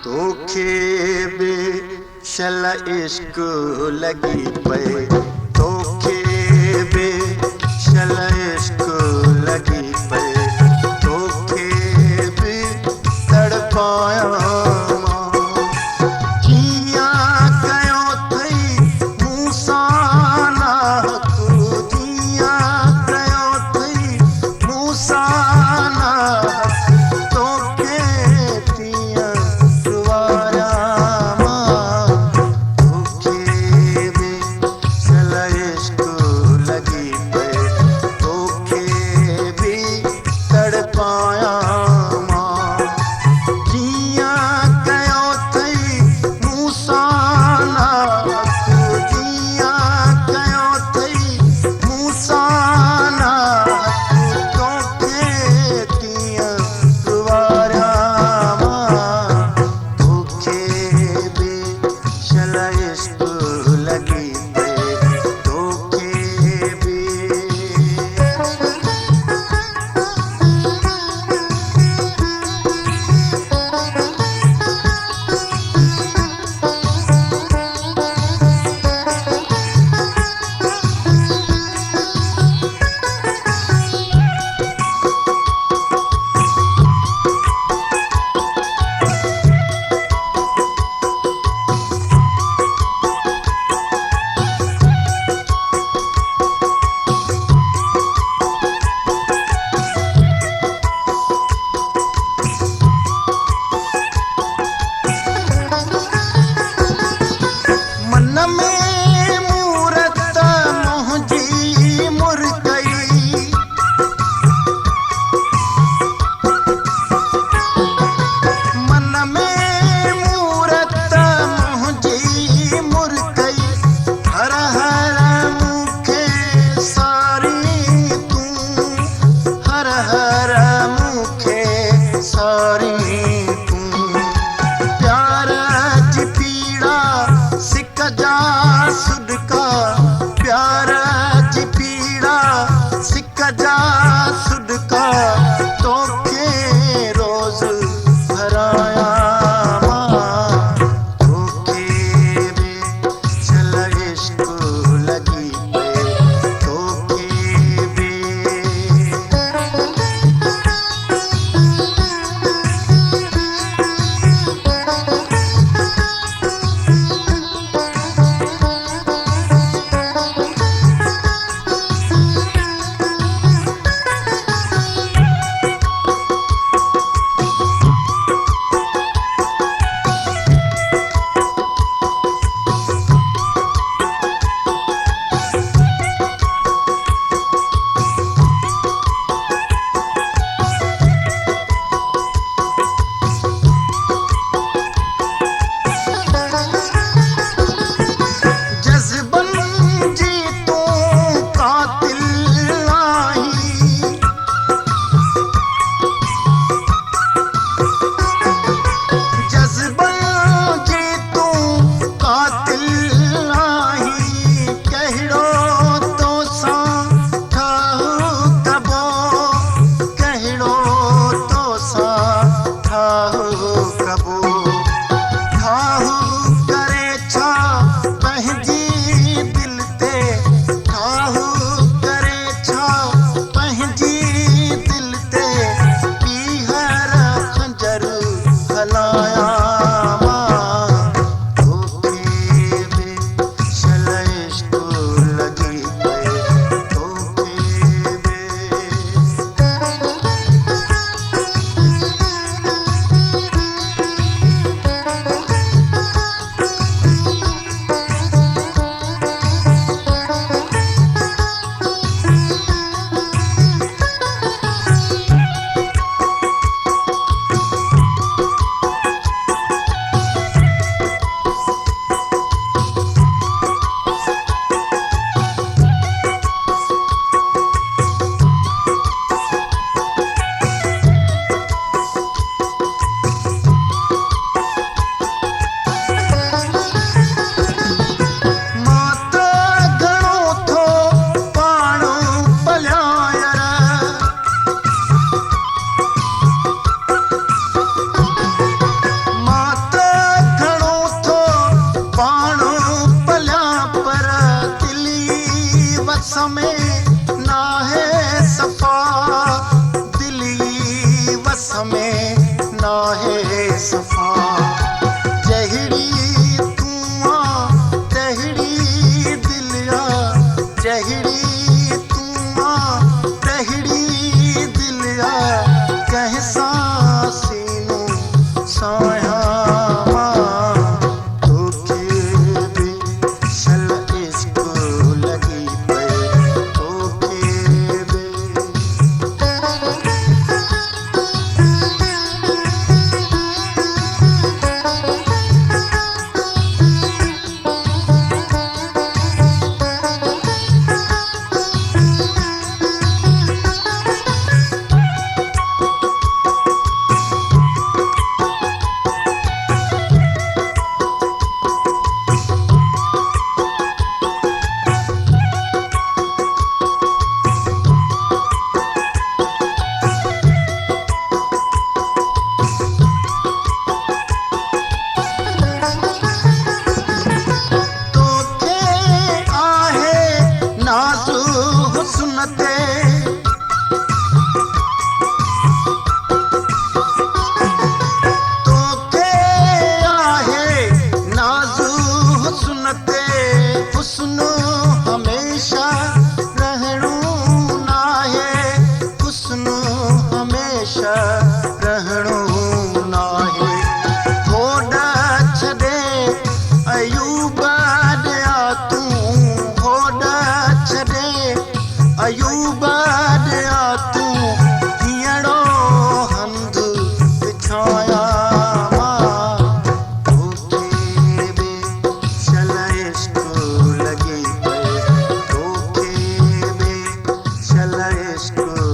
तोखे बे शल इश्क लगी पे, तोखे बे शल इश्क लगी पे, तोखे बे तड़पाया जिया कयो थई मूसा नाहक, जिया कयो थई मूसा नाहक, तोखे तिया रुवाया मां, तोखे बे शल इश्क लगी पे, तोखे बे तड़पाया मां जिया कयो थई मूसा नाहक, जिया कयो थई मूसा नाहक, तोखे तिया रुवाया मां, तोखे बे शल इश्क लगी पे, तोखे बे। मन में मूरत मुंहिंजी मुर्गई, मन में मूरत मुंहिंजी मुर्गई, हर हर मूंखे सारी तूं, हर हर मूंखे सारी तूं, प्यार जी पीड़ा सिक जा सुडका, प्यार जी पीड़ा सिक जा सुडका, तोखे रोज भराया मां, तोखे बे शल इश्क लगी पे, तोखे बे। जज़्बन जी तूं कातिल आहीं, जज़्बन जी तूं कातिल आहीं, कहिड़ो तोसां ठाहु कबो, कहिड़ो तोसां ठाहु कबो, ठाहु करे छा पंहिंजी दिल ते, ठाहु करे छा पंहिंजी दिल ते, पीहर खंजर हलाया मां, तोखे बे शल इश्क लगी पे, तोखे बे। साया तोखे बि सल इश्क लॻी पए तोखे बि Let's go.